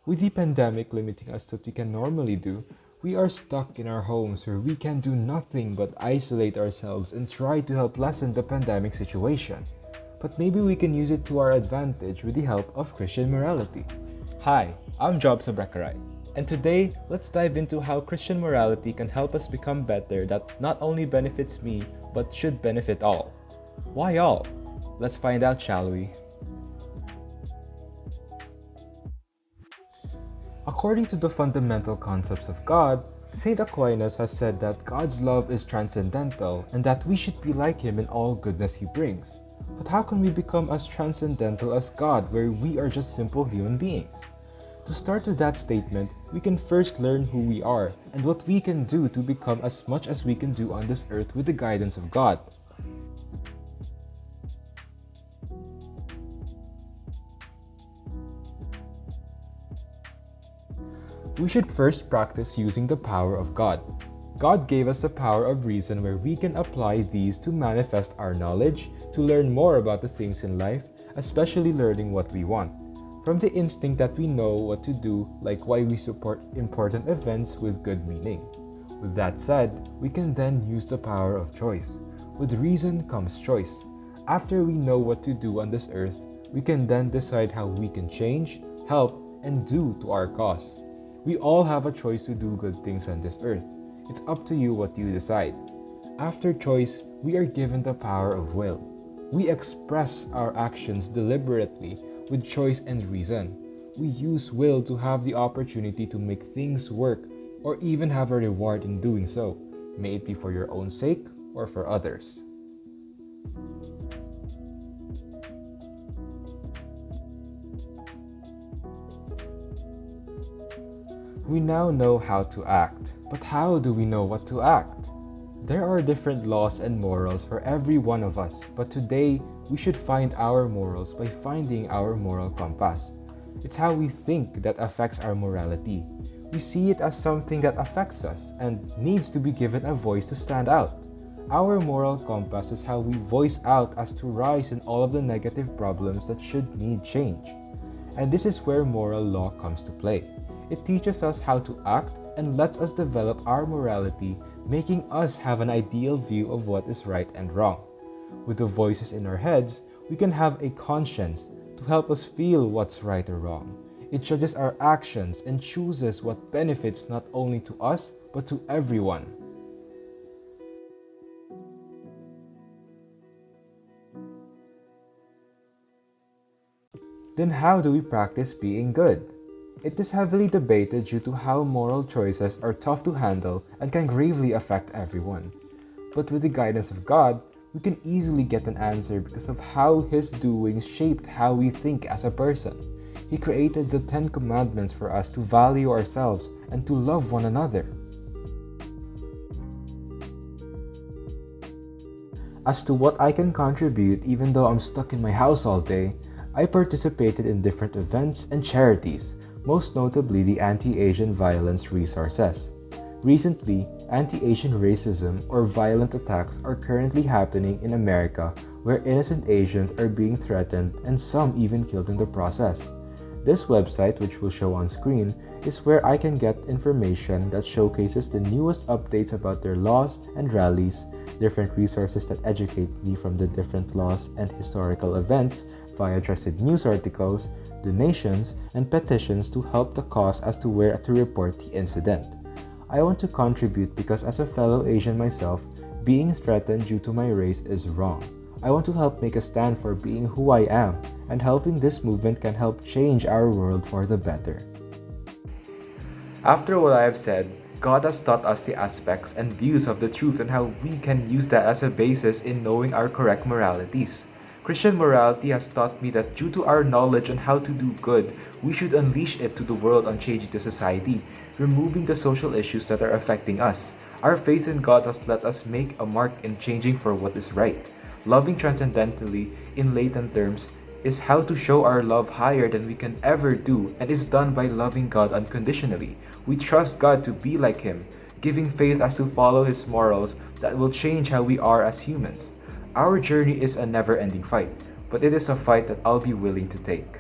With the pandemic limiting us to what we can normally do, we are stuck in our homes where we can do nothing but isolate ourselves and try to help lessen the pandemic situation. But maybe we can use it to our advantage with the help of Christian morality. Hi, I'm Sobrecaray, and today let's dive into how Christian morality can help us become better that not only benefits me but should benefit all. Why all? Let's find out, shall we? According to the fundamental concepts of God, St. Aquinas has said that God's love is transcendental and that we should be like Him in all goodness He brings. But how can we become as transcendental as God where we are just simple human beings? To start with that statement, we can first learn who we are and what we can do to become as much as we can do on this earth with the guidance of God. We should first practice using the power of God. God gave us the power of reason where we can apply these to manifest our knowledge, to learn more about the things in life, especially learning what we want. From the instinct that we know what to do, like why we support important events with good meaning. With that said, we can then use the power of choice. With reason comes choice. After we know what to do on this earth, we can then decide how we can change, help, and do to our cause. We all have a choice to do good things on this earth. It's up to you what you decide. After choice, we are given the power of will. We express our actions deliberately with choice and reason. We use will to have the opportunity to make things work or even have a reward in doing so, may it be for your own sake or for others. We now know how to act, but how do we know what to act? There are different laws and morals for every one of us, but today we should find our morals by finding our moral compass. It's how we think that affects our morality. We see it as something that affects us and needs to be given a voice to stand out. Our moral compass is how we voice out as to rise in all of the negative problems that should need change. And this is where moral law comes to play. It teaches us how to act and lets us develop our morality, making us have an ideal view of what is right and wrong. With the voices in our heads, we can have a conscience to help us feel what's right or wrong. It judges our actions and chooses what benefits not only to us, but to everyone. Then how do we practice being good? It is heavily debated due to how moral choices are tough to handle and can gravely affect everyone. But with the guidance of God, we can easily get an answer because of how His doings shaped how we think as a person. He created the 10 Commandments for us to value ourselves and to love one another. As to what I can contribute even though I'm stuck in my house all day, I participated in different events and charities, most notably the Anti-Asian Violence Resources. Recently, anti-Asian racism or violent attacks are currently happening in America where innocent Asians are being threatened and some even killed in the process. This website, which will show on screen, is where I can get information that showcases the newest updates about their laws and rallies, different resources that educate me from the different laws and historical events via trusted news articles, donations, and petitions to help the cause as to where to report the incident. I want to contribute because as a fellow Asian myself, being threatened due to my race is wrong. I want to help make a stand for being who I am, and helping this movement can help change our world for the better. After what I have said, God has taught us the aspects and views of the truth and how we can use that as a basis in knowing our correct moralities. Christian morality has taught me that due to our knowledge on how to do good, we should unleash it to the world on changing the society, removing the social issues that are affecting us. Our faith in God has let us make a mark in changing for what is right. Loving transcendentally, in latent terms, is how to show our love higher than we can ever do and is done by loving God unconditionally. We trust God to be like Him, giving faith as to follow His morals that will change how we are as humans. Our journey is a never-ending fight, but it is a fight that I'll be willing to take.